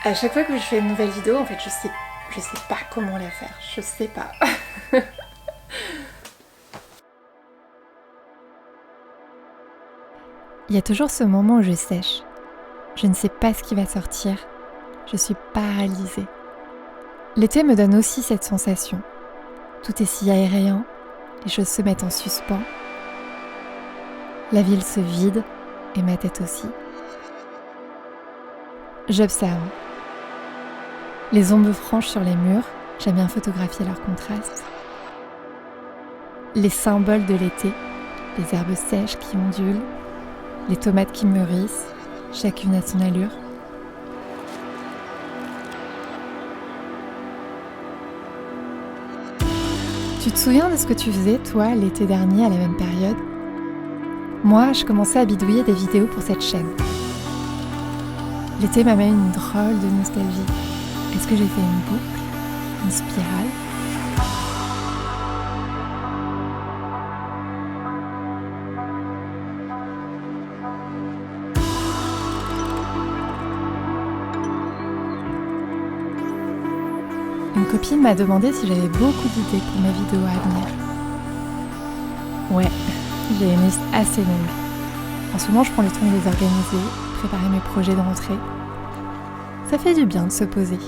À chaque fois que je fais une nouvelle vidéo, en fait, je sais pas comment la faire. Je sais pas. Il y a toujours ce moment où je sèche. Je ne sais pas ce qui va sortir. Je suis paralysée. L'été me donne aussi cette sensation. Tout est si aérien, les choses se mettent en suspens. La ville se vide et ma tête aussi. J'observe. Les ombres franches sur les murs, j'aime bien photographier leur contraste. Les symboles de l'été, les herbes sèches qui ondulent, les tomates qui mûrissent, chacune à son allure. Tu te souviens de ce que tu faisais, toi, l'été dernier à la même période ? Moi, je commençais à bidouiller des vidéos pour cette chaîne. L'été m'amène une drôle de nostalgie. Est-ce que j'ai fait une boucle, une spirale ? Une copine m'a demandé si j'avais beaucoup d'idées pour mes vidéos à venir. Ouais, j'ai une liste assez longue. En ce moment, je prends le temps de les organiser, préparer mes projets de rentrée. Ça fait du bien de se poser.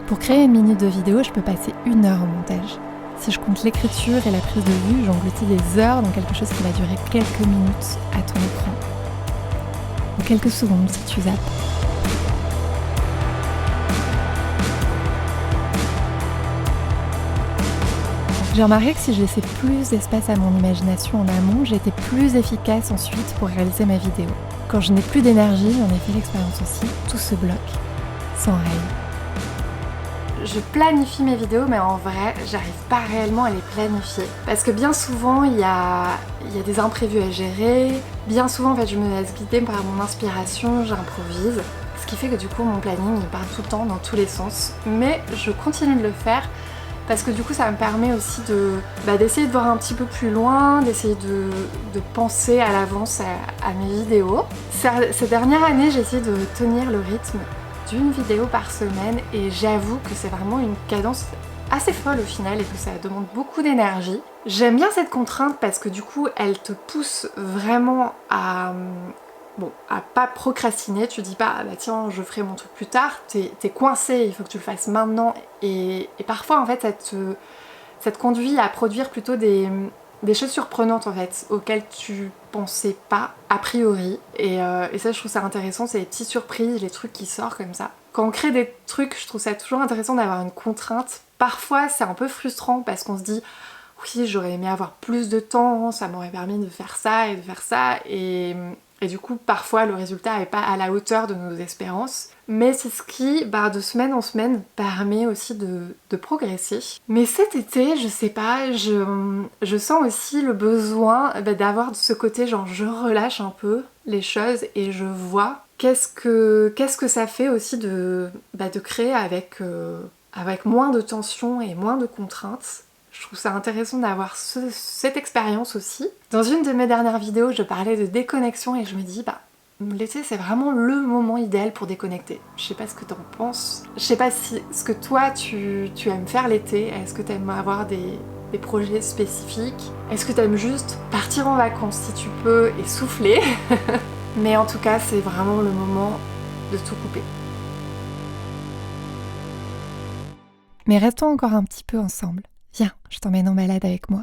Pour créer une minute de vidéo, je peux passer 1 heure en montage. Si je compte l'écriture et la prise de vue, j'engloutis des heures dans quelque chose qui va durer quelques minutes à ton écran. Ou quelques secondes si tu zappes. J'ai remarqué que si je laissais plus d'espace à mon imagination en amont, j'étais plus efficace ensuite pour réaliser ma vidéo. Quand je n'ai plus d'énergie, j'en ai fait l'expérience aussi, tout se bloque, s'enraye. Je planifie mes vidéos, mais en vrai, j'arrive pas réellement à les planifier. Parce que bien souvent, il y a des imprévus à gérer. Bien souvent, en fait, je me laisse guider par mon inspiration, j'improvise. Ce qui fait que du coup, mon planning, il part tout le temps dans tous les sens. Mais je continue de le faire parce que du coup, ça me permet aussi d'essayer de voir un petit peu plus loin, d'essayer de penser à l'avance à mes vidéos. Ces dernières années, j'ai essayé de tenir le rythme d'une vidéo par semaine et j'avoue que c'est vraiment une cadence assez folle au final et que ça demande beaucoup d'énergie. J'aime bien cette contrainte parce que du coup elle te pousse vraiment à pas procrastiner. Tu dis pas ah bah tiens je ferai mon truc plus tard, t'es coincé, il faut que tu le fasses maintenant et parfois en fait ça te conduit à produire plutôt des choses surprenantes en fait, auxquelles tu pensais pas a priori. Et ça je trouve ça intéressant, c'est les petites surprises, les trucs qui sortent comme ça. Quand on crée des trucs, je trouve ça toujours intéressant d'avoir une contrainte. Parfois c'est un peu frustrant parce qu'on se dit oui j'aurais aimé avoir plus de temps, ça m'aurait permis de faire ça et de faire ça et du coup parfois le résultat n'est pas à la hauteur de nos espérances. Mais c'est ce qui, de semaine en semaine, permet aussi de progresser. Mais cet été, je sais pas, je sens aussi le besoin d'avoir ce côté genre je relâche un peu les choses et je vois qu'est-ce que ça fait aussi de créer avec moins de tension et moins de contraintes. Je trouve ça intéressant d'avoir cette expérience aussi. Dans une de mes dernières vidéos, je parlais de déconnexion et je me dis l'été c'est vraiment le moment idéal pour déconnecter. Je sais pas ce que t'en penses. Je sais pas ce que toi tu aimes faire l'été. Est-ce que t'aimes avoir des projets spécifiques? Est-ce que t'aimes juste partir en vacances si tu peux et souffler? Mais en tout cas c'est vraiment le moment de tout couper. Mais restons encore un petit peu ensemble. Viens, je t'emmène en balade avec moi.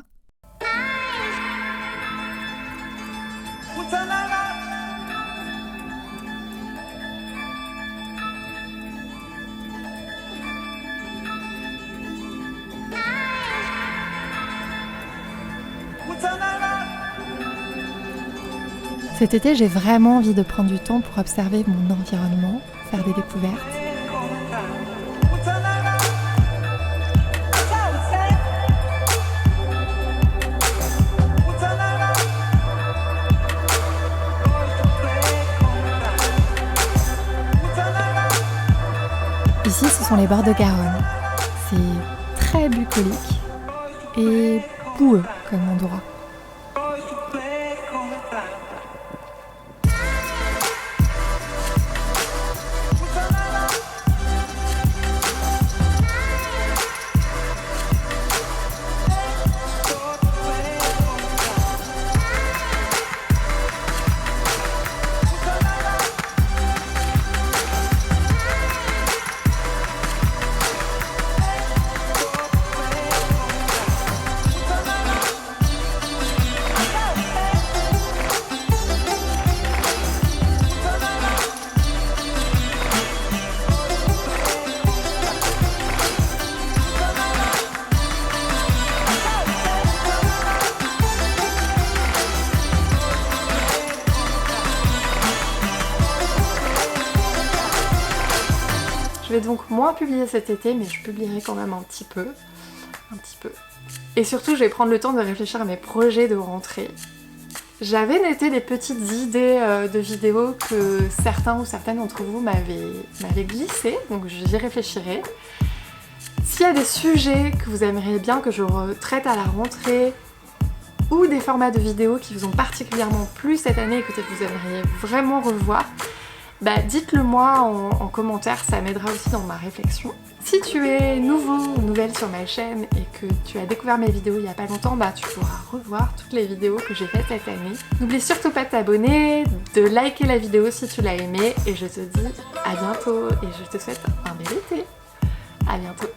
Cet été, j'ai vraiment envie de prendre du temps pour observer mon environnement, faire des découvertes. Ici, ce sont les bords de Garonne. C'est très bucolique et boueux comme endroit. Je vais donc moins publier cet été, mais je publierai quand même un petit peu. Et surtout, je vais prendre le temps de réfléchir à mes projets de rentrée. J'avais noté des petites idées de vidéos que certains ou certaines d'entre vous m'avaient glissées, donc j'y réfléchirai. S'il y a des sujets que vous aimeriez bien que je traite à la rentrée, ou des formats de vidéos qui vous ont particulièrement plu cette année et que vous aimeriez vraiment revoir, dites-le moi en commentaire, ça m'aidera aussi dans ma réflexion. Si tu es nouveau ou nouvelle sur ma chaîne et que tu as découvert mes vidéos il n'y a pas longtemps, tu pourras revoir toutes les vidéos que j'ai faites cette année. N'oublie surtout pas de t'abonner, de liker la vidéo si tu l'as aimée, et je te dis à bientôt et je te souhaite un bel été. À bientôt.